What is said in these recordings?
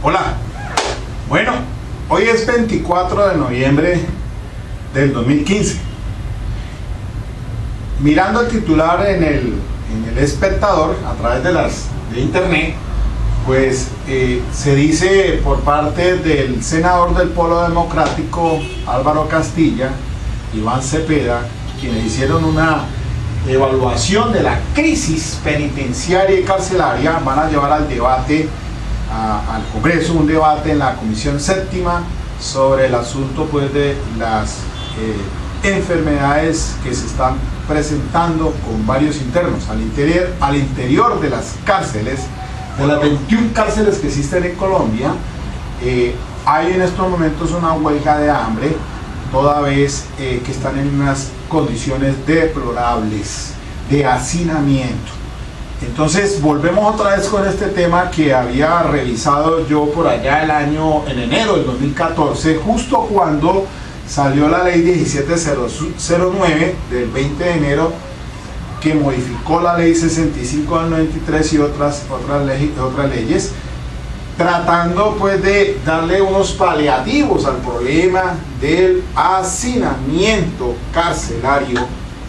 Hola, bueno, hoy es 24 de noviembre del 2015. Mirando el titular en el Espectador a través de internet, pues se dice por parte del senador del Polo Democrático Álvaro Castilla, Iván Cepeda, quienes hicieron una evaluación de la crisis penitenciaria y carcelaria, van a llevar al debate al Congreso, un debate en la Comisión Séptima sobre el asunto pues de las enfermedades que se están presentando con varios internos al interior de las cárceles, de las 21 cárceles que existen en Colombia. Hay en estos momentos una huelga de hambre, toda vez que están en unas condiciones deplorables de hacinamiento. Entonces volvemos otra vez con este tema que había revisado yo por allá en enero del 2014, justo cuando salió la ley 1709 del 20 de enero, que modificó la ley 65 del 93 y otras leyes, tratando pues de darle unos paliativos al problema del hacinamiento carcelario,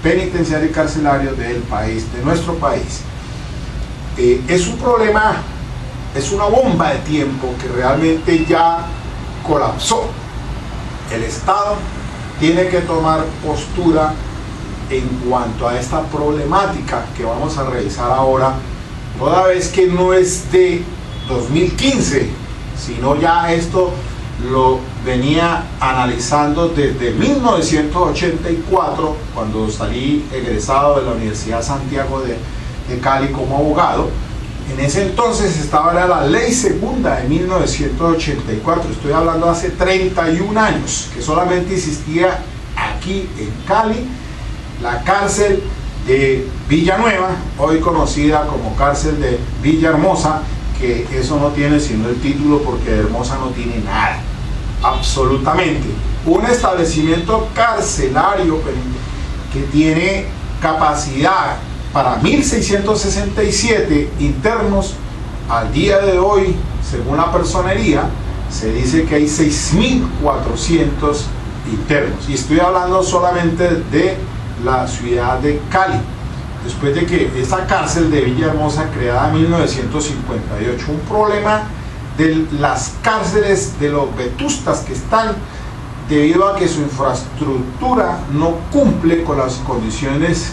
penitenciario y carcelario del país, de nuestro país. Es un problema, es una bomba de tiempo que realmente ya colapsó. El Estado tiene que tomar postura en cuanto a esta problemática que vamos a revisar ahora, toda vez que no es de 2015, sino ya esto lo venía analizando desde 1984, cuando salí egresado de la Universidad Santiago de Cali como abogado. En ese entonces estaba la ley segunda de 1984, estoy hablando hace 31 años, que solamente existía aquí en Cali la cárcel de Villanueva, hoy conocida como cárcel de Villahermosa, que eso no tiene sino el título, porque Hermosa no tiene nada, absolutamente. Un establecimiento carcelario que tiene capacidad para 1.667 internos. Al día de hoy, según la personería, se dice que hay 6.400 internos, y estoy hablando solamente de la ciudad de Cali, después de que esta cárcel de Villahermosa, creada en 1958, un problema de las cárceles, de los vetustas que están, debido a que su infraestructura no cumple con las condiciones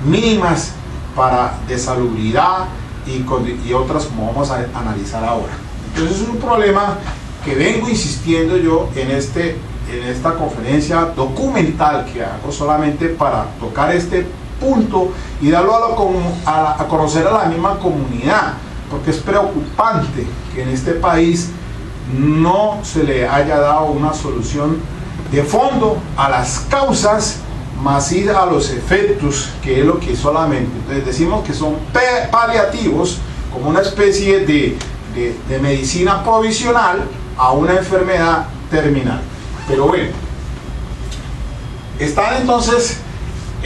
mínimas para de salubridad y otras, como vamos a analizar ahora. Entonces es un problema que vengo insistiendo yo en esta conferencia documental que hago, solamente para tocar este punto y darlo a conocer a la misma comunidad, porque es preocupante que en este país no se le haya dado una solución de fondo a las causas, más ir a los efectos, que es lo que solamente, entonces decimos que son paliativos, como una especie de medicina provisional a una enfermedad terminal. Pero bueno, están entonces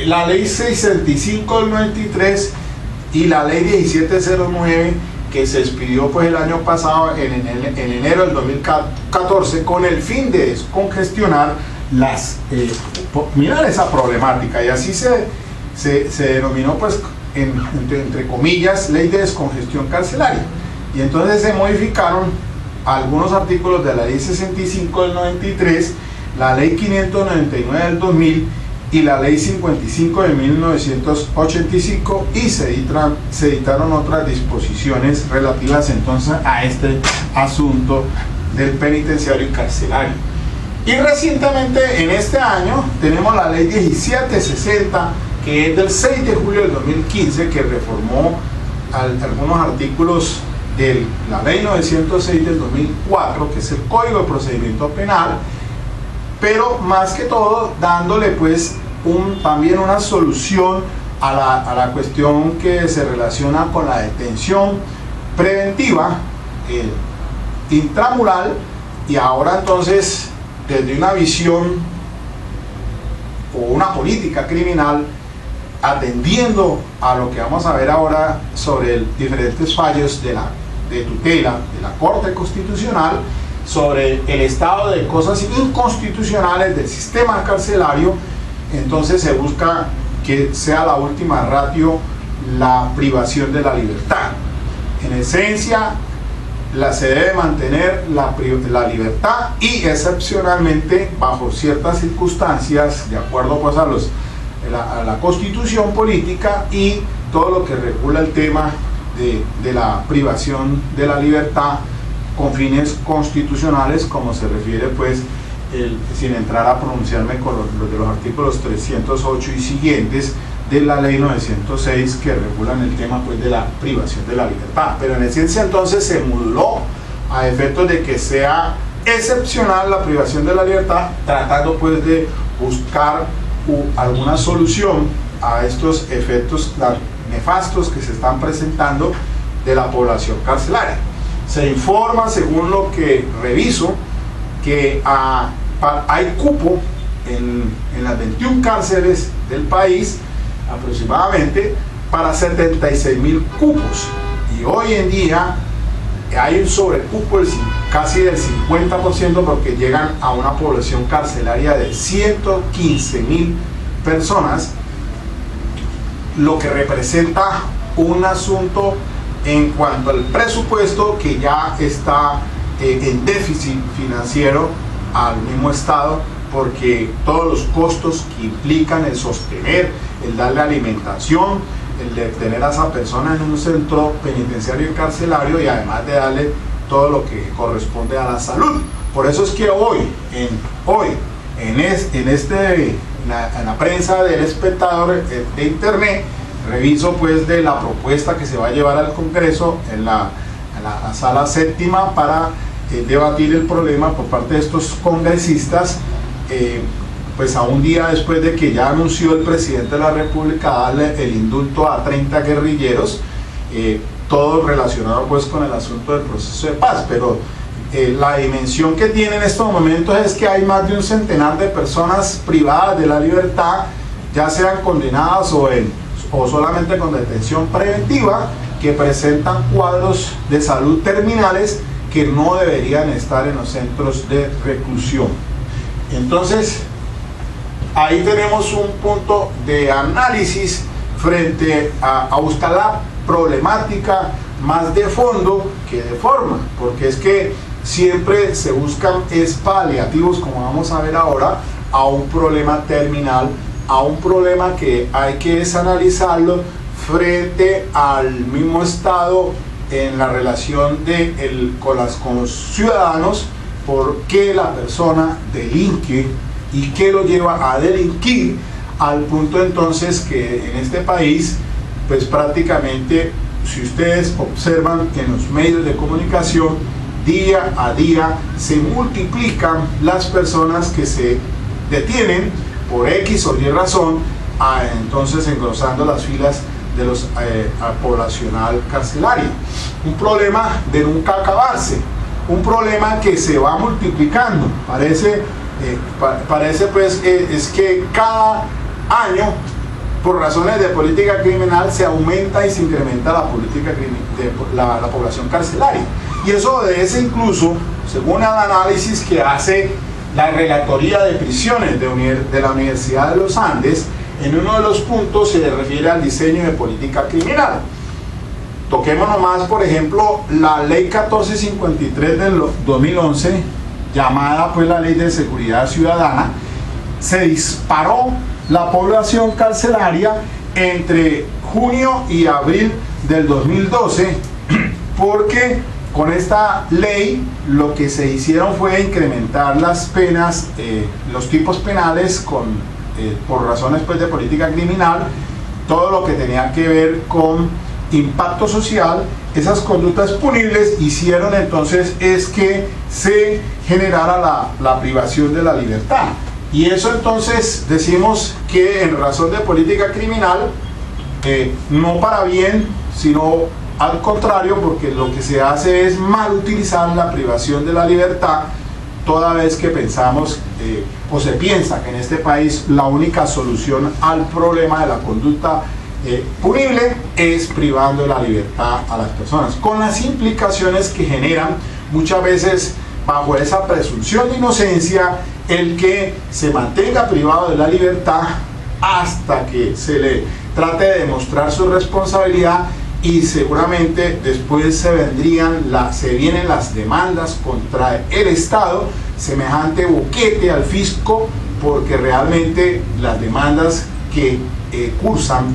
la ley 65 del 93 y la ley 1709, que se expidió pues el año pasado en enero del 2014, con el fin de descongestionar mirar esa problemática, y así se denominó pues entre comillas ley de descongestión carcelaria. Y entonces se modificaron algunos artículos de la ley 65 del 93, la ley 599 del 2000 y la ley 55 de 1985, y se editaron otras disposiciones relativas entonces a este asunto del penitenciario y carcelario. Y recientemente, en este año, tenemos la ley 1760, que es del 6 de julio del 2015, que reformó algunos artículos de la ley 906 del 2004, que es el Código de Procedimiento Penal, pero más que todo dándole pues también una solución a la cuestión que se relaciona con la detención preventiva intramural, y ahora entonces desde una visión o una política criminal, atendiendo a lo que vamos a ver ahora sobre diferentes fallos de la de tutela de la Corte Constitucional sobre el estado de cosas inconstitucionales del sistema carcelario. Entonces se busca que sea la última ratio la privación de la libertad. En esencia, se debe mantener la libertad y excepcionalmente bajo ciertas circunstancias, de acuerdo pues a la Constitución política y todo lo que regula el tema de la privación de la libertad con fines constitucionales, como se refiere pues sin entrar a pronunciarme con los de los artículos 308 y siguientes de la ley 906 que regulan el tema pues de la privación de la libertad. Pero en esencia entonces se moduló a efectos de que sea excepcional la privación de la libertad, tratando pues de buscar alguna solución a estos efectos nefastos que se están presentando de la población carcelaria. Se informa, según lo que reviso, que hay cupo en las 21 cárceles del país aproximadamente para 76.000 cupos, y hoy en día hay un sobrecupo casi del 50%, porque llegan a una población carcelaria de 115.000 personas, lo que representa un asunto en cuanto al presupuesto que ya está en déficit financiero al mismo Estado, porque todos los costos que implican el sostener, el darle alimentación, el de tener a esa persona en un centro penitenciario y carcelario, y además de darle todo lo que corresponde a la salud. Por eso es que en la prensa del Espectador de internet reviso pues de la propuesta que se va a llevar al Congreso en la sala séptima para debatir el problema por parte de estos congresistas, pues a un día después de que ya anunció el presidente de la República darle el indulto a 30 guerrilleros, todo relacionado pues con el asunto del proceso de paz. Pero la dimensión que tiene en estos momentos es que hay más de un centenar de personas privadas de la libertad, ya sean condenadas o solamente con detención preventiva, que presentan cuadros de salud terminales que no deberían estar en los centros de reclusión. Entonces, ahí tenemos un punto de análisis frente a buscar la problemática más de fondo que de forma, porque es que siempre se buscan paliativos, como vamos a ver ahora, a un problema terminal, a un problema que hay que desanalizarlo frente al mismo Estado en la relación con los ciudadanos, por qué la persona delinque y qué lo lleva a delinquir, al punto entonces que en este país, pues prácticamente, si ustedes observan en los medios de comunicación, día a día se multiplican las personas que se detienen por X o Y razón, entonces engrosando las filas de los poblacional carcelario. Un problema de nunca acabarse, un problema que se va multiplicando. Parece pues es que cada año, por razones de política criminal, se aumenta y se incrementa la población carcelaria. Y eso obedece incluso, según el análisis que hace la Relatoría de Prisiones de la Universidad de los Andes, en uno de los puntos se refiere al diseño de política criminal. Toquemos nomás, por ejemplo, la ley 1453 del 2011, llamada pues la Ley de Seguridad Ciudadana. Se disparó la población carcelaria entre junio y abril del 2012, porque con esta ley lo que se hicieron fue incrementar las penas, los tipos penales por razones pues de política criminal, todo lo que tenía que ver con impacto social. Esas conductas punibles hicieron entonces es que se generara la privación de la libertad, y eso entonces decimos que en razón de política criminal, no para bien, sino al contrario, porque lo que se hace es mal utilizar la privación de la libertad, toda vez que pensamos o se piensa que en este país la única solución al problema de la conducta punible es privando de la libertad a las personas, con las implicaciones que generan muchas veces bajo esa presunción de inocencia el que se mantenga privado de la libertad hasta que se le trate de demostrar su responsabilidad, y seguramente después se vienen las demandas contra el Estado, semejante boquete al fisco, porque realmente las demandas que cursan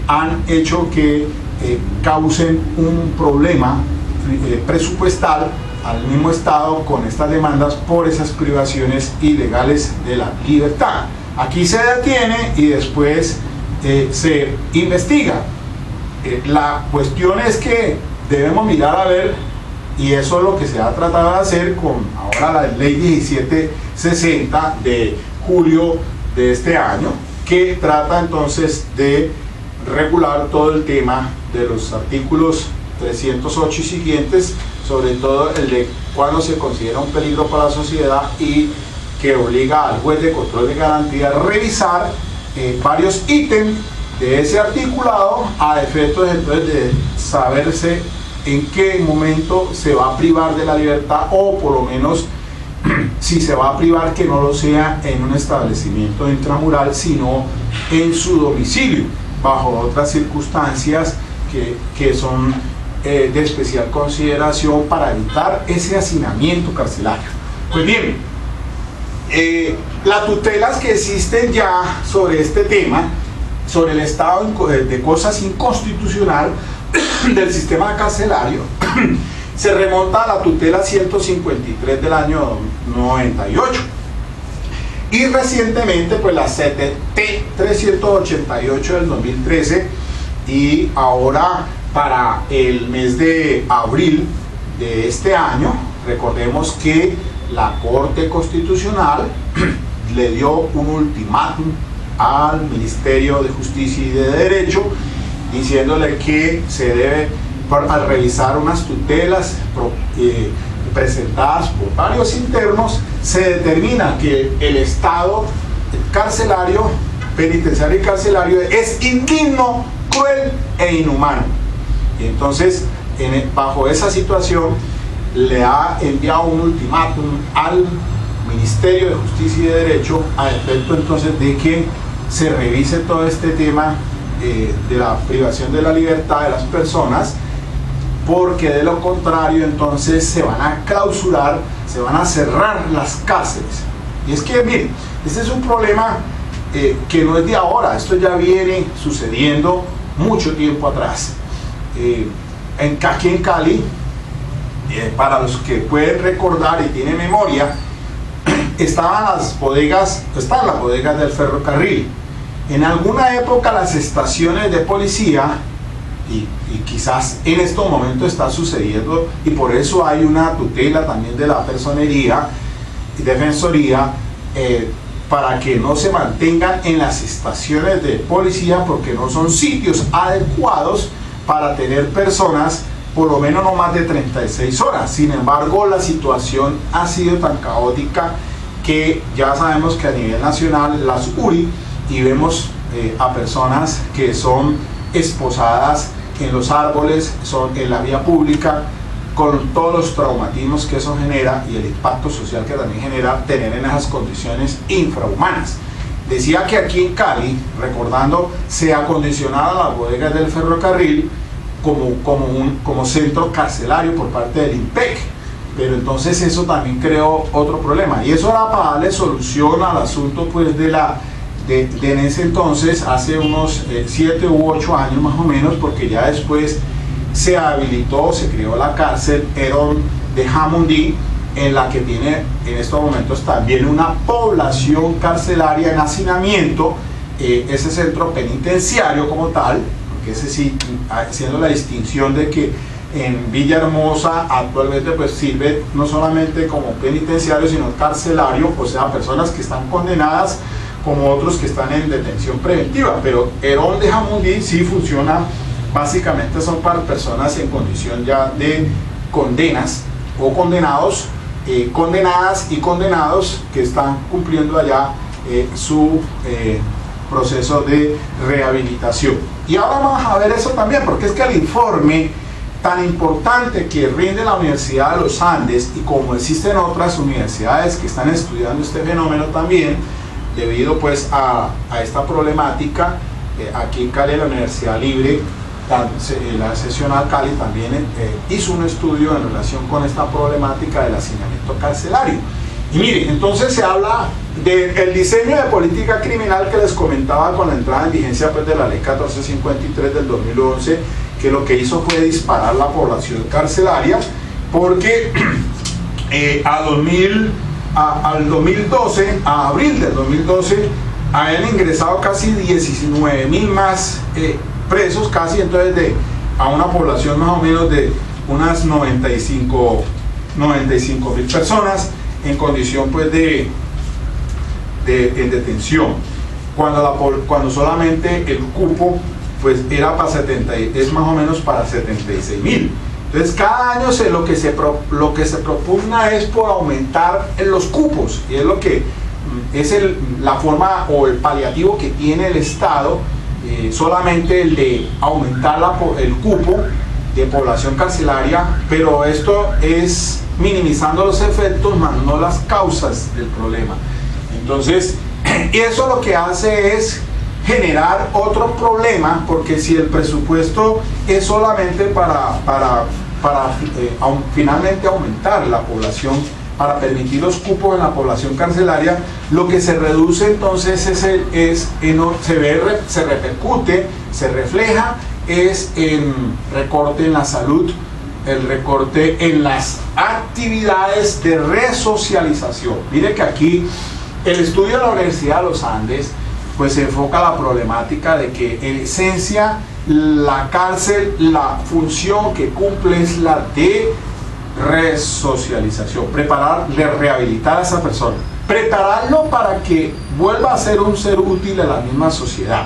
han hecho que causen un problema presupuestal al mismo Estado con estas demandas por esas privaciones ilegales de la libertad. Aquí se detiene y después se investiga. La cuestión es que debemos mirar a ver, y eso es lo que se ha tratado de hacer con ahora la ley 1760 de julio de este año, que trata entonces de regular todo el tema de los artículos 308 y siguientes, sobre todo el de cuando se considera un peligro para la sociedad, y que obliga al juez de control de garantía a revisar varios ítems de ese articulado a efectos entonces de saberse en qué momento se va a privar de la libertad, o por lo menos si se va a privar, que no lo sea en un establecimiento intramural, sino en su domicilio, bajo otras circunstancias que son de especial consideración para evitar ese hacinamiento carcelario. Pues bien, las tutelas que existen ya sobre este tema, sobre el estado de cosas inconstitucional del sistema carcelario, se remonta a la tutela 153 del año 98, y recientemente pues la CTT 388 del 2013, y ahora para el mes de abril de este año, recordemos que la Corte Constitucional le dio un ultimátum al Ministerio de Justicia y de Derecho, diciéndole que se debe, al revisar unas tutelas presentadas por varios internos, se determina que el estado carcelario, penitenciario y carcelario, es indigno, cruel e inhumano. Y entonces, bajo esa situación, le ha enviado un ultimátum al Ministerio de Justicia y de Derecho a efecto entonces de que se revise todo este tema de la privación de la libertad de las personas, porque de lo contrario entonces se van a clausurar, se van a cerrar las cárceles. Y es que, miren, este es un problema que no es de ahora, esto ya viene sucediendo mucho tiempo atrás. Aquí en Cali, para los que pueden recordar y tienen memoria, están las bodegas del ferrocarril. En alguna época las estaciones de policía, y quizás en estos momentos está sucediendo, y por eso hay una tutela también de la personería y defensoría, para que no se mantengan en las estaciones de policía, porque no son sitios adecuados para tener personas por lo menos no más de 36 horas. Sin embargo, la situación ha sido tan caótica que ya sabemos que a nivel nacional las URI, y vemos a personas que son esposadas en los árboles, son en la vía pública, con todos los traumatismos que eso genera y el impacto social que también genera tener en esas condiciones infrahumanas. Decía que aquí en Cali, recordando, se acondicionaron las bodegas del ferrocarril como centro carcelario por parte del INPEC, pero entonces eso también creó otro problema, y eso era para darle solución al asunto pues de en ese entonces, hace unos 7 u 8 años más o menos, porque ya después se habilitó, se creó la cárcel Herón de Jamundí, en la que tiene en estos momentos también una población carcelaria en hacinamiento, ese centro penitenciario como tal, porque ese sí, haciendo la distinción de que en Villahermosa actualmente pues sirve no solamente como penitenciario sino carcelario, o sea, personas que están condenadas como otros que están en detención preventiva, pero Herón de Jamundí sí funciona, básicamente son para personas en condición ya de condenas o condenados, condenadas y condenados que están cumpliendo allá su proceso de rehabilitación. Y ahora vamos a ver eso también, porque es que el informe tan importante que rinde la Universidad de los Andes, y como existen otras universidades que están estudiando este fenómeno también, debido pues a esta problemática, aquí en Cali la Universidad Libre, la seccional Cali también hizo un estudio en relación con esta problemática del hacinamiento carcelario. Y mire, entonces se habla del diseño de política criminal que les comentaba con la entrada en vigencia pues, de la ley 1453 del 2011, que lo que hizo fue disparar la población carcelaria, porque al 2012, a abril del 2012, habían ingresado casi 19.000 más presos, casi, entonces a una población más o menos de unas 95.000 personas en condición pues en detención, cuando solamente el cupo pues era para es más o menos para 76.000. Entonces cada año lo que se propugna es por aumentar los cupos, y es lo que es la forma o el paliativo que tiene el Estado, solamente el de aumentar el cupo de población carcelaria, pero esto es minimizando los efectos más no las causas del problema. Entonces, eso lo que hace es generar otro problema, porque si el presupuesto es solamente para finalmente aumentar la población, para permitir los cupos en la población carcelaria, lo que se reduce entonces se repercute, se refleja es en recorte en la salud, el recorte en las actividades de resocialización. Mire que aquí el estudio de la Universidad de los Andes pues se enfoca la problemática de que en esencia la cárcel, la función que cumple es la de resocialización, rehabilitar a esa persona, prepararlo para que vuelva a ser un ser útil a la misma sociedad,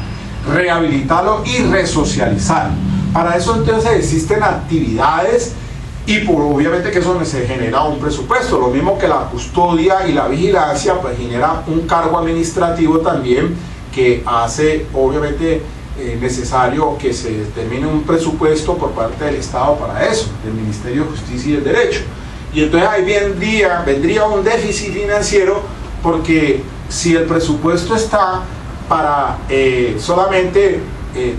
rehabilitarlo y resocializar. Para eso entonces existen actividades y obviamente que eso se genera un presupuesto, lo mismo que la custodia y la vigilancia pues genera un cargo administrativo también que hace obviamente necesario que se determine un presupuesto por parte del Estado para eso, del Ministerio de Justicia y del Derecho. Y entonces ahí vendría un déficit financiero, porque si el presupuesto está para solamente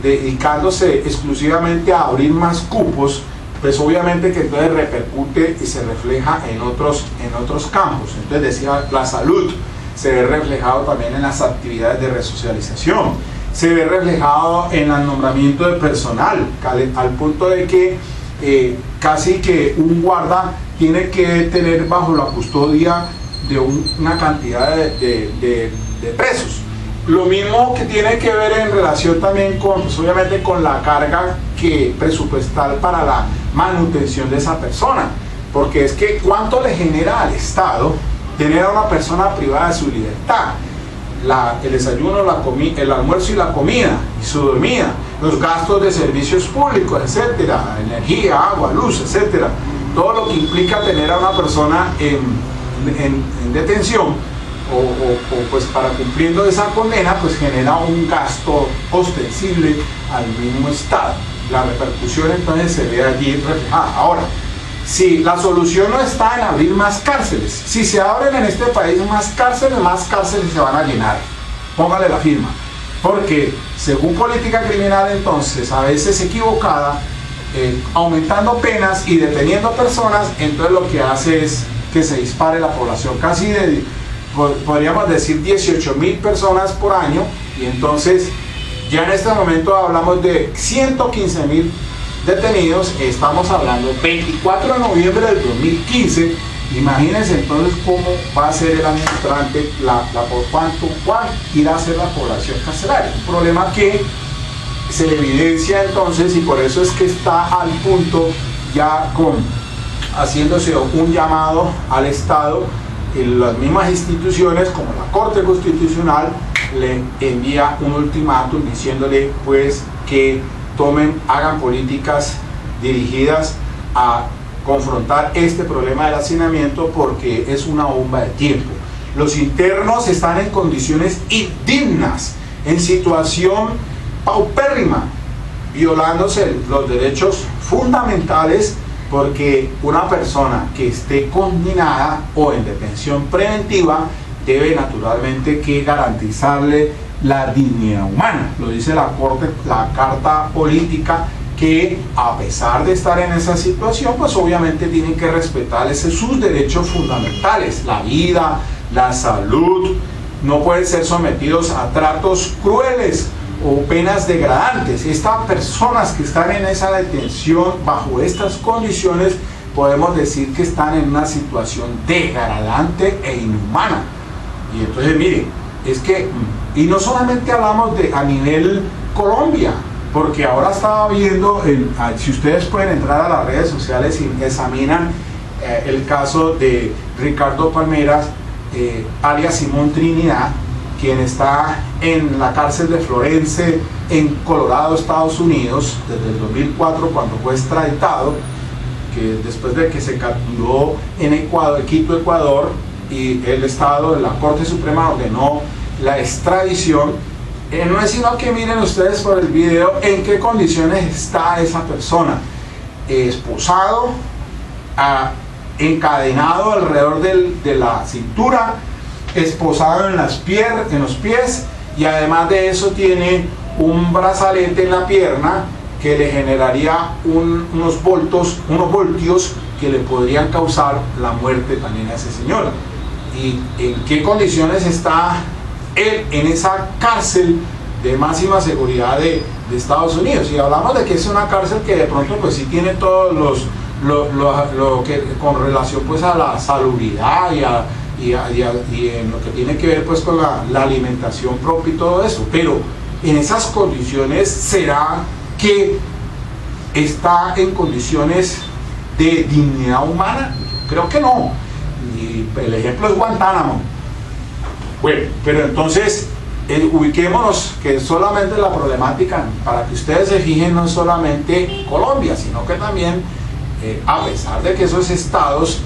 dedicándose exclusivamente a abrir más cupos, pues obviamente que entonces repercute y se refleja en otros campos. Entonces decía, la salud se ve reflejado también en las actividades de resocialización, se ve reflejado en el nombramiento de personal, al punto de que casi que un guarda tiene que tener bajo la custodia de una cantidad de presos. Lo mismo que tiene que ver en relación también con, pues obviamente, con la carga presupuestal para la manutención de esa persona, porque es que ¿cuánto le genera al Estado tener a una persona privada de su libertad? El desayuno, el almuerzo y la comida y su dormida, los gastos de servicios públicos, etcétera, energía, agua, luz, etcétera, todo lo que implica tener a una persona en detención o pues para cumpliendo esa condena, pues genera un gasto ostensible al mismo Estado. La repercusión entonces se ve allí reflejada. Ahora, si la solución no está en abrir más cárceles, si se abren en este país más cárceles se van a llenar, póngale la firma, porque según política criminal entonces, a veces equivocada, aumentando penas y deteniendo personas, entonces lo que hace es que se dispare la población, casi podríamos decir 18.000 personas por año, y entonces ya en este momento hablamos de 115.000 detenidos. Estamos hablando 24 de noviembre del 2015. Imagínense entonces cómo va a ser el año entrante, por cuánto irá a ser la población carcelaria. Un problema que se evidencia entonces, y por eso es que está al punto ya haciéndose un llamado al Estado. Las mismas instituciones como la Corte Constitucional le envía un ultimátum diciéndole pues que hagan políticas dirigidas a confrontar este problema del hacinamiento, porque es una bomba de tiempo. Los internos están en condiciones indignas, en situación paupérrima, violándose los derechos fundamentales, porque una persona que esté condenada o en detención preventiva debe naturalmente que garantizarle la dignidad humana. Lo dice la Corte, la Carta Política, que a pesar de estar en esa situación, pues obviamente tienen que respetarles sus derechos fundamentales, la vida, la salud, no pueden ser sometidos a tratos crueles o penas degradantes. Estas personas que están en esa detención bajo estas condiciones, podemos decir que están en una situación degradante e inhumana. Y entonces miren, es que, y no solamente hablamos de a nivel Colombia, porque ahora estaba viendo, si ustedes pueden entrar a las redes sociales y examinan el caso de Ricardo Palmeras, alias Simón Trinidad, quien está en la cárcel de Florence en Colorado, Estados Unidos, desde el 2004, cuando fue extraditado, que después de que se capturó en Ecuador, Quito, Ecuador, y el Estado de la Corte Suprema ordenó la extradición. No es sino que miren ustedes por el video en qué condiciones está esa persona: esposado, encadenado alrededor de la cintura, esposado en los pies, y además de eso tiene un brazalete en la pierna que le generaría unos voltios que le podrían causar la muerte también a ese señor. ¿Y en qué condiciones está él en esa cárcel de máxima seguridad de Estados Unidos? Y hablamos de que es una cárcel que de pronto pues sí tiene todos lo que con relación pues a la salubridad y en lo que tiene que ver pues con la alimentación propia y todo eso, pero en esas condiciones, ¿será que está en condiciones de dignidad humana? Creo que no. Y el ejemplo es Guantánamo. Bueno, pero entonces ubiquémonos que solamente la problemática, para que ustedes se fijen, no solamente Colombia, sino que también a pesar de que esos estados,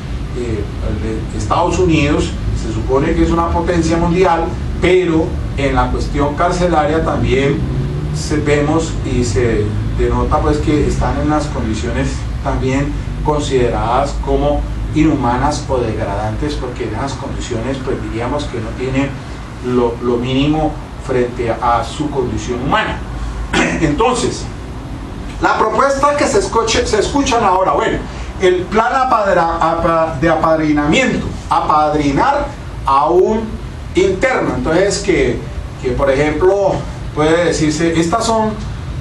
Estados Unidos se supone que es una potencia mundial, pero en la cuestión carcelaria también vemos y se denota pues que están en unas condiciones también consideradas como inhumanas o degradantes, porque en esas condiciones pues diríamos que no tienen lo mínimo frente a su condición humana. Entonces, la propuesta que se escuchan ahora, bueno, el plan de apadrinamiento, apadrinar a un interno. Entonces que por ejemplo puede decirse, estas son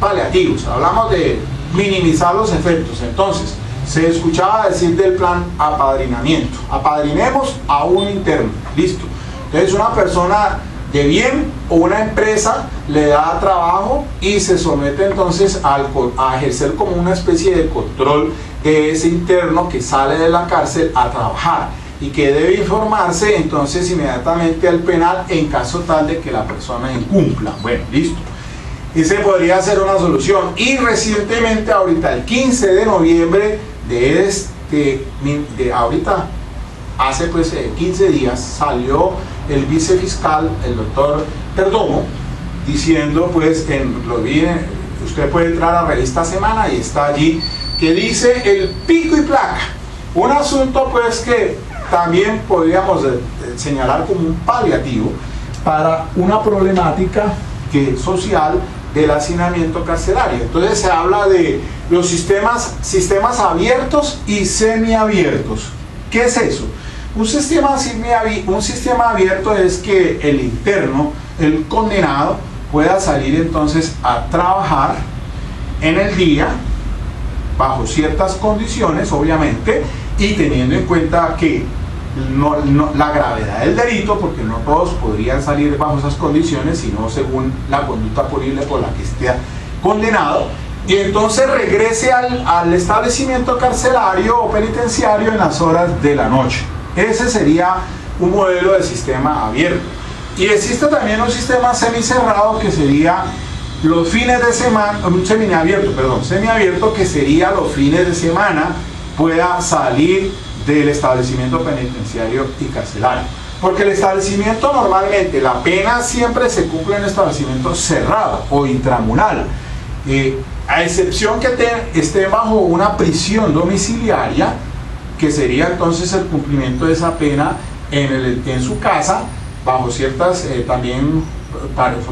paliativos, hablamos de minimizar los efectos. Entonces se escuchaba decir del plan apadrinamiento: apadrinemos a un interno, listo. Entonces una persona de bien o una empresa le da trabajo y se somete entonces a ejercer como una especie de control de ese interno que sale de la cárcel a trabajar y que debe informarse entonces inmediatamente al penal en caso tal de que la persona incumpla. Bueno, listo. Ese podría ser una solución. Y recientemente, ahorita el 15 de noviembre de ahorita, hace pues 15 días, salió el vicefiscal, el doctor Perdomo, diciendo pues, usted puede entrar a la revista Semana y está allí, que dice el pico y placa, un asunto pues que también podríamos señalar como un paliativo para una problemática social del hacinamiento carcelario. Entonces se habla de los sistemas abiertos y semiabiertos. ¿Qué es eso? Un sistema abierto es que el interno, el condenado, pueda salir entonces a trabajar en el día bajo ciertas condiciones, obviamente, y teniendo en cuenta que la gravedad del delito, porque no todos podrían salir bajo esas condiciones, sino según la conducta punible por la que esté condenado, y entonces regrese al establecimiento carcelario o penitenciario en las horas de la noche. Ese sería un modelo de sistema abierto. Y existe también un sistema semicerrado, que sería los fines de semana, semiabierto, que sería los fines de semana pueda salir del establecimiento penitenciario y carcelario. Porque el establecimiento normalmente, la pena siempre se cumple en establecimiento cerrado o intramural, a excepción que esté bajo una prisión domiciliaria, que sería entonces el cumplimiento de esa pena en su casa, bajo ciertas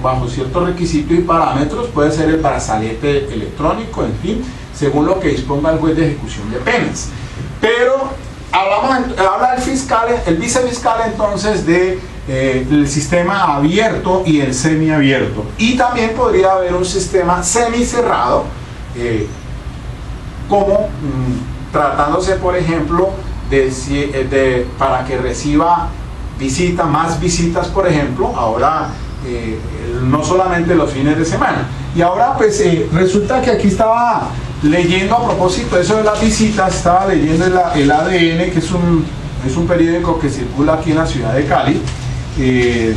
bajo ciertos requisitos y parámetros. Puede ser el brazalete electrónico, en fin, según lo que disponga el juez de ejecución de penas. Pero habla el vicefiscal entonces de el sistema abierto y el semiabierto, y también podría haber un sistema semicerrado, como tratándose por ejemplo para que reciba más visitas, por ejemplo, ahora no solamente los fines de semana. Y ahora pues resulta que aquí estaba leyendo, a propósito de eso de las visitas, estaba leyendo el ADN, que es un periódico que circula aquí en la ciudad de Cali, y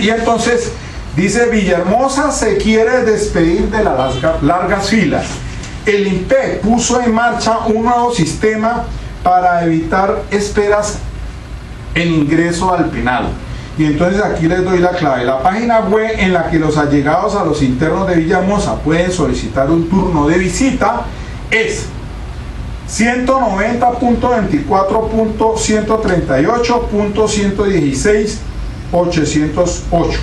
entonces dice: Villahermosa se quiere despedir de las largas filas. El INPE puso en marcha un nuevo sistema para evitar esperas en ingreso al penal. Y entonces aquí les doy la clave. La página web en la que los allegados a los internos de Villahermosa pueden solicitar un turno de visita es 190.24.138.116.808.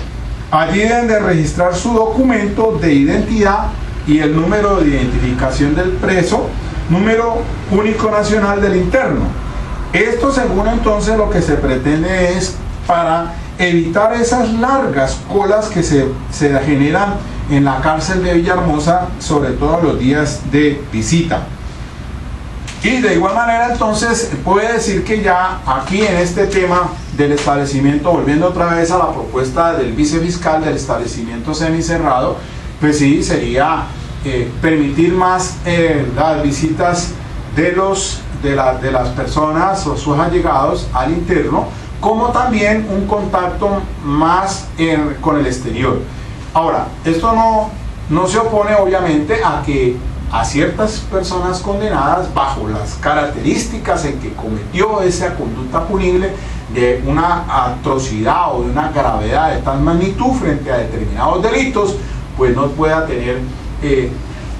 Allí deben de registrar su documento de identidad y el número de identificación del preso, número único nacional del interno. Esto, según entonces, lo que se pretende es para evitar esas largas colas que se generan en la cárcel de Villahermosa, sobre todo los días de visita. Y de igual manera entonces puede decir que ya aquí en este tema del establecimiento, volviendo otra vez a la propuesta del vicefiscal del establecimiento semicerrado, pues sí, sería permitir más las visitas de las personas o sus allegados al interno, como también un contacto más con el exterior. Ahora, esto no se opone obviamente a ciertas personas condenadas bajo las características en que cometió esa conducta punible de una atrocidad o de una gravedad de tal magnitud frente a determinados delitos, pues no pueda tener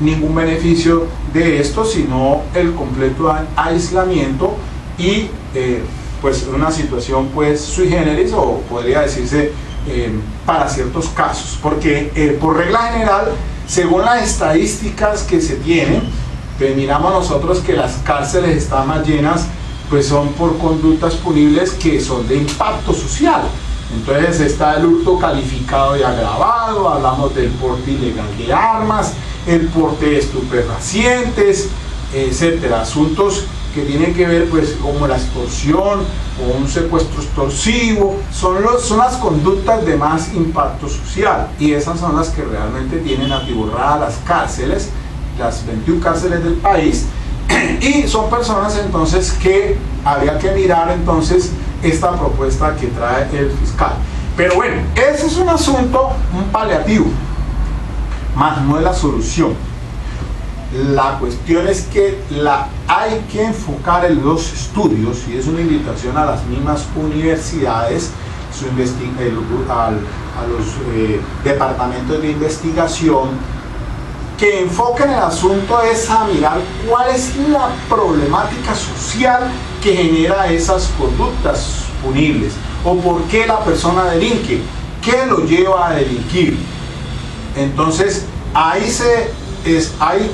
ningún beneficio de esto, sino el completo aislamiento y pues una situación pues sui generis, o podría decirse para ciertos casos, porque por regla general, según las estadísticas que se tienen, pues miramos nosotros que las cárceles están más llenas, pues son por conductas punibles que son de impacto social. Entonces está el hurto calificado y agravado, hablamos del porte ilegal de armas, el porte de estupefacientes, etcétera, asuntos que tienen que ver pues como la extorsión o un secuestro extorsivo, son las conductas de más impacto social, y esas son las que realmente tienen atiborradas las cárceles, las 21 cárceles del país, y son personas entonces que habría que mirar entonces esta propuesta que trae el fiscal. Pero bueno, ese es un asunto, un paliativo, más no es la solución. La cuestión es que hay que enfocar en los estudios, y es una invitación a las mismas universidades, a los departamentos de investigación, que enfoquen el asunto es a mirar cuál es la problemática social que genera esas conductas punibles, o por qué la persona delinque, qué lo lleva a delinquir. Entonces hay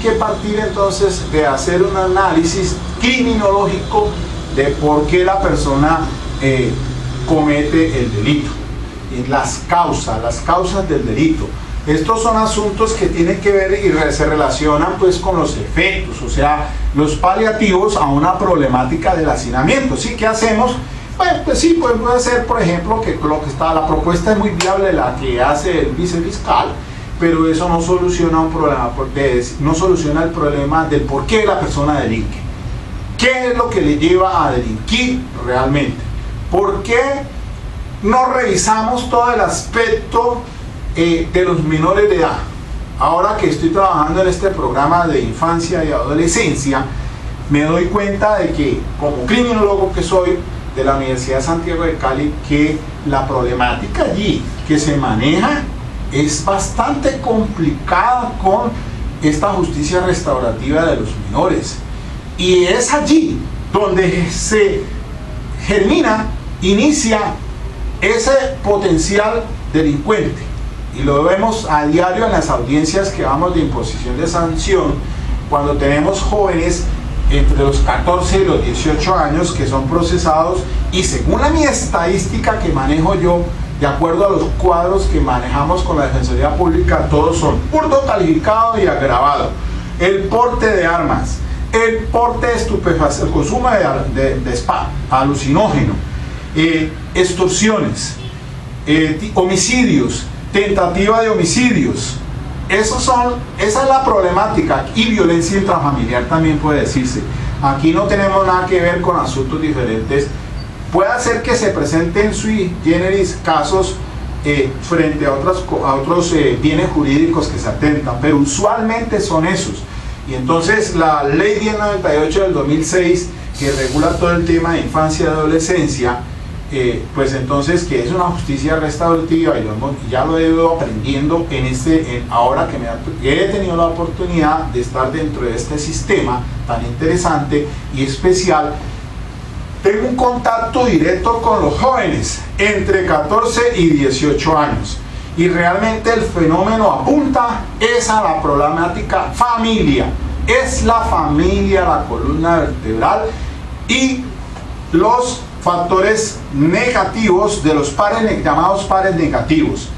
que partir entonces de hacer un análisis criminológico de por qué la persona comete el delito, y las causas del delito. Estos son asuntos que tienen que ver y se relacionan pues con los efectos, o sea, los paliativos a una problemática del hacinamiento. ¿Sí? ¿Qué hacemos? Pues sí, puede ser, por ejemplo, que la propuesta es muy viable, la que hace el vicefiscal, pero eso no soluciona un problema, no soluciona el problema del por qué la persona delinque. ¿Qué es lo que le lleva a delinquir realmente? ¿Por qué no revisamos todo el aspecto de los menores de edad? Ahora que estoy trabajando en este programa de infancia y adolescencia, me doy cuenta de que, como criminólogo que soy, de la Universidad de Santiago de Cali que la problemática allí que se maneja es bastante complicada con esta justicia restaurativa de los menores, y es allí donde se inicia ese potencial delincuente, y lo vemos a diario en las audiencias que vamos de imposición de sanción, cuando tenemos jóvenes entre los 14 y los 18 años que son procesados, y según mi estadística que manejo yo, de acuerdo a los cuadros que manejamos con la Defensoría Pública, todos son hurto calificado y agravado, el porte de armas, el porte de estupefacientes, el consumo de spa, alucinógeno, extorsiones, homicidios, tentativa de homicidios. Esa es la problemática, y violencia intrafamiliar también puede decirse. Aquí no tenemos nada que ver con asuntos diferentes. Puede ser que se presenten sui generis casos frente a otros bienes jurídicos que se atentan, pero usualmente son esos. Y entonces la ley 1098 del 2006, que regula todo el tema de infancia y adolescencia, pues entonces, que es una justicia restaurativa, y ya lo he ido aprendiendo ahora que he tenido la oportunidad de estar dentro de este sistema tan interesante y especial. Tengo un contacto directo con los jóvenes entre 14 y 18 años, y realmente el fenómeno apunta es a la problemática familia. Es la familia la columna vertebral, y los factores negativos de los llamados pares negativos.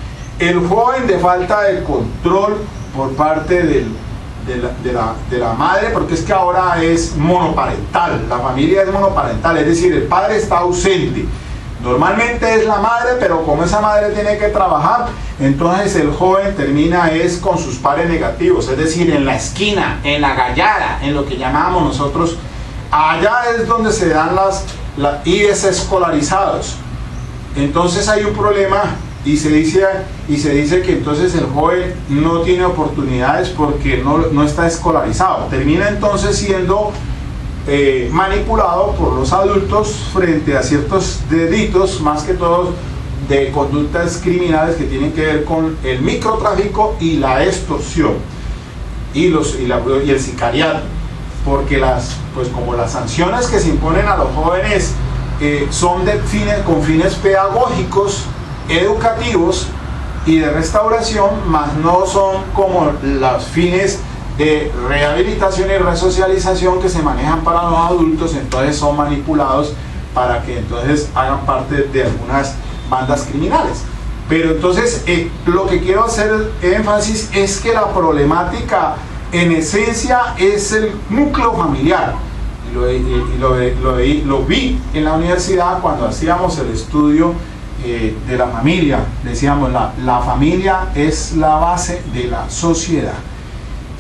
El joven de falta de control por parte de la madre, porque es que ahora es monoparental, la familia es monoparental, es decir, el padre está ausente. Normalmente es la madre, pero como esa madre tiene que trabajar, entonces el joven termina con sus pares negativos, es decir, en la esquina, en la gallada, en lo que llamamos nosotros. Allá es donde se dan y desescolarizados. Entonces hay un problema, y se dice que entonces el joven no tiene oportunidades porque no está escolarizado. Termina entonces siendo manipulado por los adultos frente a ciertos delitos, más que todo de conductas criminales que tienen que ver con el microtráfico y la extorsión y el sicariato, porque como las sanciones que se imponen a los jóvenes son con fines pedagógicos, educativos y de restauración, más no son como los fines de rehabilitación y resocialización que se manejan para los adultos. Entonces son manipulados para que entonces hagan parte de algunas bandas criminales. Pero entonces lo que quiero hacer énfasis es que la problemática en esencia es el núcleo familiar. Lo vi en la universidad cuando hacíamos el estudio de la familia. Decíamos, la familia es la base de la sociedad.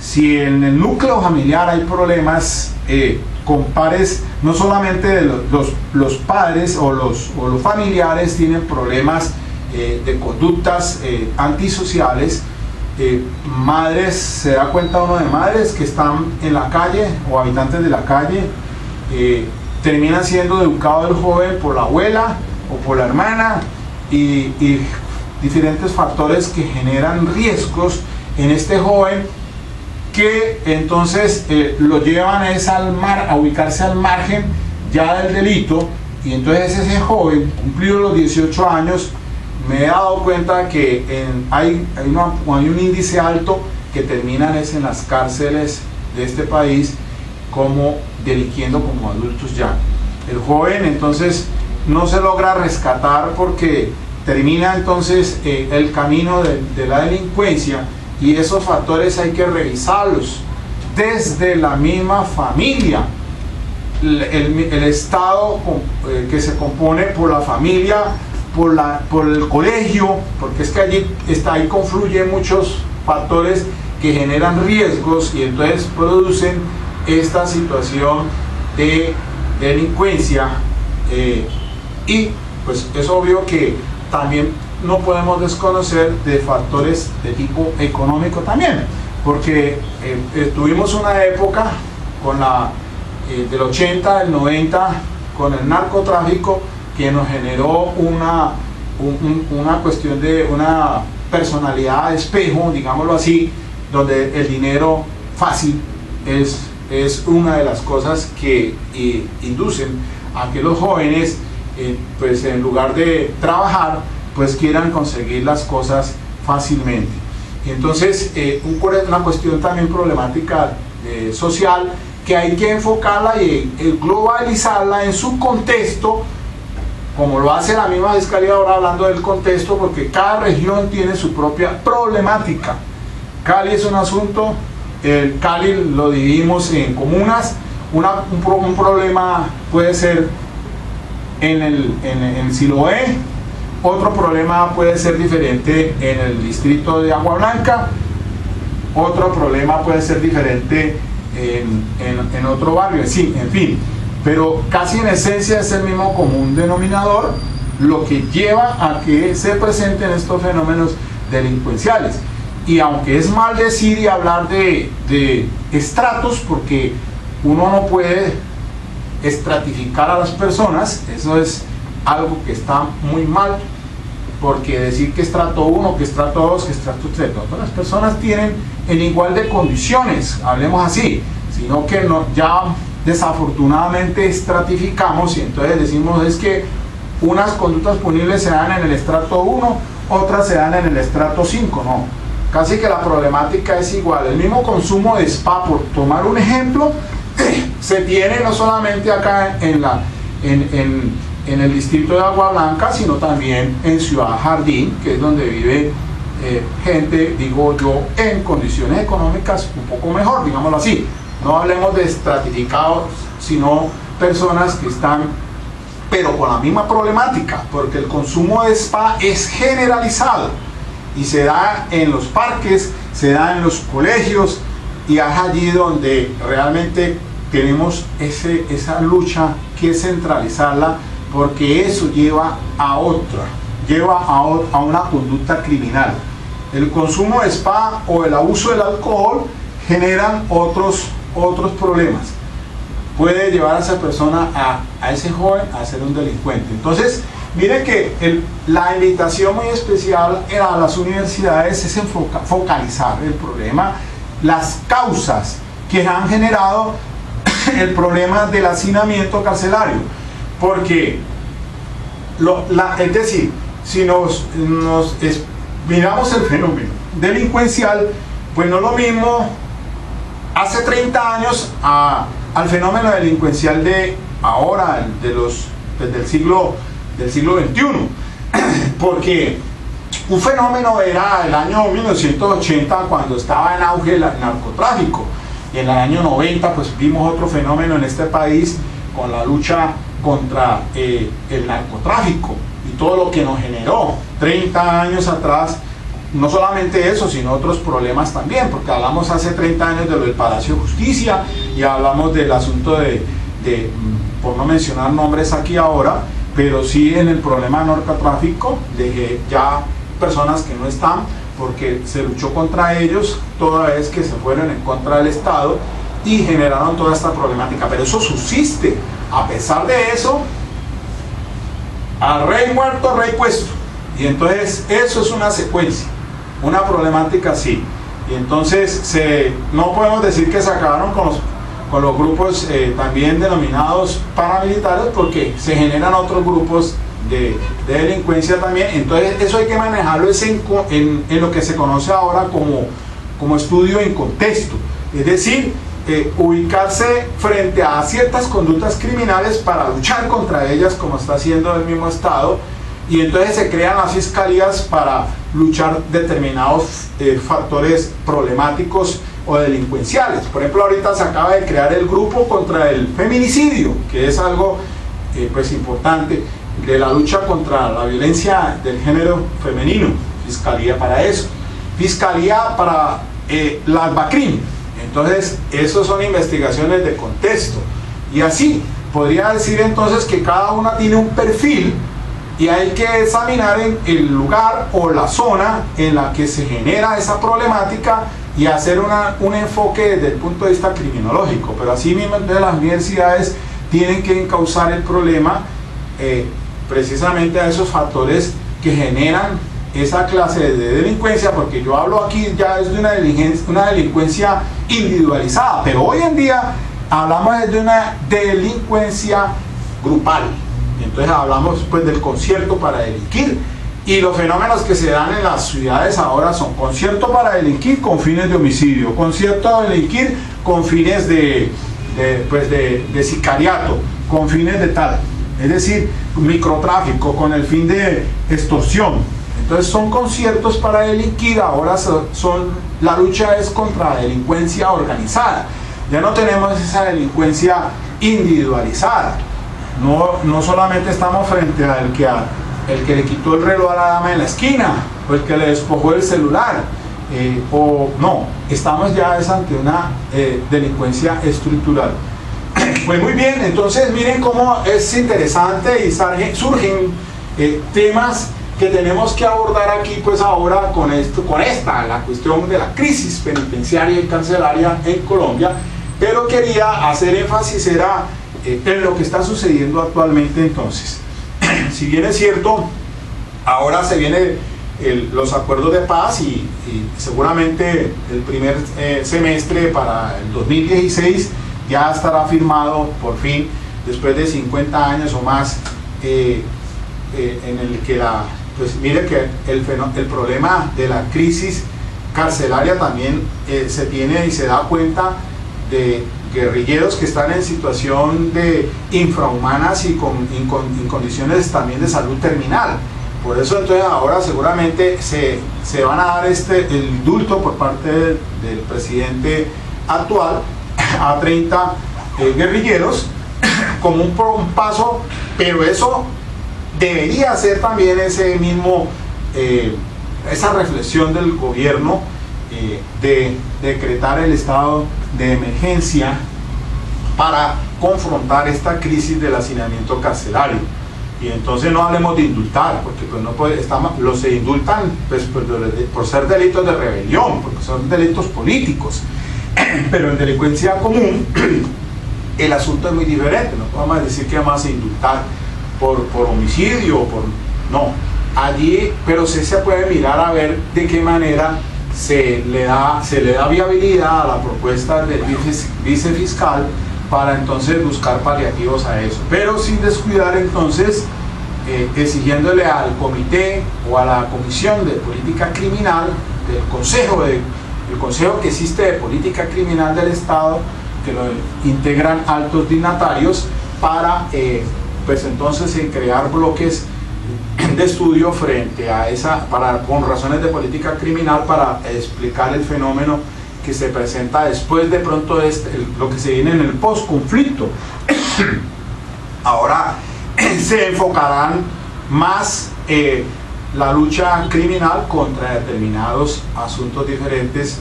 Si en el núcleo familiar hay problemas con pares, no solamente de los padres o los familiares tienen problemas de conductas antisociales, madres, se da cuenta uno de madres que están en la calle o habitantes de la calle, termina siendo educado el joven por la abuela o por la hermana, y diferentes factores que generan riesgos en este joven, que entonces lo llevan a ubicarse al margen ya del delito. Y entonces ese joven, cumplido los 18 años, me he dado cuenta que hay un índice alto que terminan en las cárceles de este país como delinquiendo como adultos ya. El joven entonces no se logra rescatar porque termina entonces el camino de la delincuencia, y esos factores hay que revisarlos desde la misma familia. El Estado que se compone por la familia, por el colegio, porque es que ahí confluyen muchos factores que generan riesgos y entonces producen esta situación de delincuencia, y pues es obvio que también no podemos desconocer de factores de tipo económico también, porque tuvimos una época del 80, del 90, con el narcotráfico, que nos generó una cuestión de una personalidad de espejo, digámoslo así, donde el dinero fácil es una de las cosas que inducen a que los jóvenes, pues en lugar de trabajar, pues quieran conseguir las cosas fácilmente. Y entonces, una cuestión también problemática social, que hay que enfocarla y globalizarla en su contexto, como lo hace la misma Fiscalía ahora hablando del contexto, porque cada región tiene su propia problemática. Cali es un asunto, el Cali lo dividimos en comunas, un problema puede ser en Siloé, otro problema puede ser diferente en el distrito de Agua Blanca, otro problema puede ser diferente en otro barrio, sí, en fin, pero casi en esencia es el mismo común denominador lo que lleva a que se presenten estos fenómenos delincuenciales. Y aunque es mal decir y hablar de estratos, porque uno no puede estratificar a las personas, eso es algo que está muy mal, porque decir que estrato 1, que estrato 2, que estrato 3, todas las personas tienen en igual de condiciones, hablemos así, sino que ya desafortunadamente estratificamos y entonces decimos es que unas conductas punibles se dan en el estrato 1, otras se dan en el estrato 5, no, casi que la problemática es igual. El mismo consumo de spa, por tomar un ejemplo, se tiene no solamente acá en el distrito de Agua Blanca, sino también en Ciudad Jardín, que es donde vive gente, digo yo, en condiciones económicas un poco mejor, digámoslo así. No hablemos de estratificados, sino personas que están, pero con la misma problemática, porque el consumo de spa es generalizado y se da en los parques, se da en los colegios, y es allí donde realmente tenemos esa lucha que centralizarla, porque eso lleva a una conducta criminal. El consumo de spa o el abuso del alcohol generan otros problemas. Puede llevar a esa persona, a ese joven, a ser un delincuente. Entonces, miren que la invitación muy especial a las universidades es focalizar el problema, las causas que han generado el problema del hacinamiento carcelario, porque es decir, si miramos el fenómeno delincuencial, pues no es lo mismo hace 30 años al fenómeno delincuencial de ahora, del siglo XXI, porque un fenómeno era el año 1980, cuando estaba en auge el narcotráfico, y en el año 90 pues vimos otro fenómeno en este país con la lucha contra el narcotráfico y todo lo que nos generó 30 años atrás. No solamente eso, sino otros problemas también, porque hablamos hace 30 años de lo del Palacio de Justicia y hablamos del asunto por no mencionar nombres aquí ahora, pero sí en el problema de narcotráfico, de ya personas que no están, porque se luchó contra ellos toda vez que se fueron en contra del Estado y generaron toda esta problemática. Pero eso subsiste. A pesar de eso, al rey muerto, rey puesto. Y entonces eso es una secuencia, una problemática así. Y entonces no podemos decir que se acabaron con los grupos también denominados paramilitares, porque se generan otros grupos de delincuencia también. Entonces eso hay que manejarlo en lo que se conoce ahora como estudio en contexto, es decir, ubicarse frente a ciertas conductas criminales para luchar contra ellas, como está haciendo el mismo Estado, y entonces se crean las fiscalías para luchar determinados factores problemáticos o delincuenciales. Por ejemplo, ahorita se acaba de crear el grupo contra el feminicidio, que es algo pues importante, de la lucha contra la violencia del género femenino. Fiscalía para eso, fiscalía para las BACRIM. Entonces, eso son investigaciones de contexto, y así podría decir entonces que cada una tiene un perfil, y hay que examinar en el lugar o la zona en la que se genera esa problemática y hacer un enfoque desde el punto de vista criminológico. Pero así mismo, las universidades tienen que encauzar el problema precisamente a esos factores que generan esa clase de delincuencia, porque yo hablo aquí ya es de una delincuencia individualizada, pero hoy en día hablamos de una delincuencia grupal. Entonces hablamos pues del concierto para delinquir, y los fenómenos que se dan en las ciudades ahora son concierto para delinquir con fines de homicidio, concierto para delinquir con fines de sicariato, con fines de tal, es decir, microtráfico, con el fin de extorsión. Entonces son conciertos para delinquir. Ahora la lucha es contra la delincuencia organizada. Ya no tenemos esa delincuencia individualizada. No solamente estamos frente al que le quitó el reloj a la dama en la esquina, o el que le despojó el celular, estamos ya ante una delincuencia estructural. Pues muy bien, entonces miren cómo es interesante y surgen temas que tenemos que abordar aquí pues ahora con la cuestión de la crisis penitenciaria y carcelaria en Colombia, pero quería hacer énfasis en lo que está sucediendo actualmente. Entonces, si bien es cierto, ahora se vienen los acuerdos de paz y seguramente el primer semestre para el 2016 ya estará firmado por fin, después de 50 años o más, en el que pues mire que el problema de la crisis carcelaria también se tiene y se da cuenta de guerrilleros que están en situación de infrahumanas y en condiciones también de salud terminal. Por eso entonces ahora seguramente se van a dar el indulto por parte del presidente actual a 30 guerrilleros como un paso, pero eso debería ser también esa reflexión del gobierno de decretar el estado de emergencia para confrontar esta crisis del hacinamiento carcelario. Y entonces no hablemos de indultar, porque pues se indultan pues, por ser delitos de rebelión, porque son delitos políticos, pero en delincuencia común el asunto es muy diferente. No podemos decir que vamos a indultar por homicidio, no, allí, pero sí se puede mirar a ver de qué manera se le da viabilidad a la propuesta del vicefiscal para entonces buscar paliativos a eso, pero sin descuidar entonces exigiéndole al comité o a la comisión de política criminal del el consejo que existe de política criminal del Estado, que lo integran altos dignatarios, para pues entonces crear bloques de estudio frente a con razones de política criminal, para explicar el fenómeno que se presenta después de pronto lo que se viene en el post-conflicto. Ahora se enfocarán más la lucha criminal contra determinados asuntos diferentes,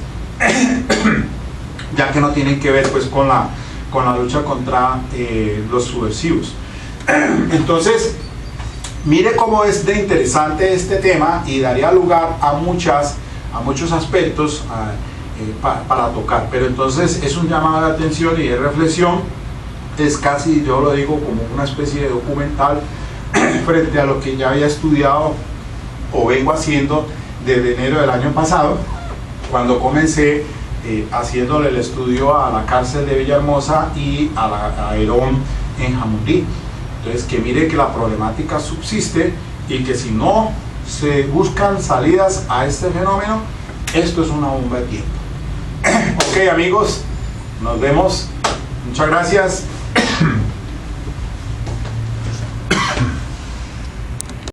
ya que no tienen que ver pues con la lucha contra los subversivos. Entonces, mire cómo es de interesante este tema y daría lugar a muchos aspectos para tocar, pero entonces es un llamado de atención y de reflexión. Es casi, yo lo digo, como una especie de documental frente a lo que ya había estudiado o vengo haciendo desde enero del año pasado, cuando comencé haciéndole el estudio a la cárcel de Villahermosa y a Herón en Jamundí. Entonces, que mire que la problemática subsiste y que si no se buscan salidas a este fenómeno, esto es una bomba de tiempo. Ok, amigos, nos vemos. Muchas gracias.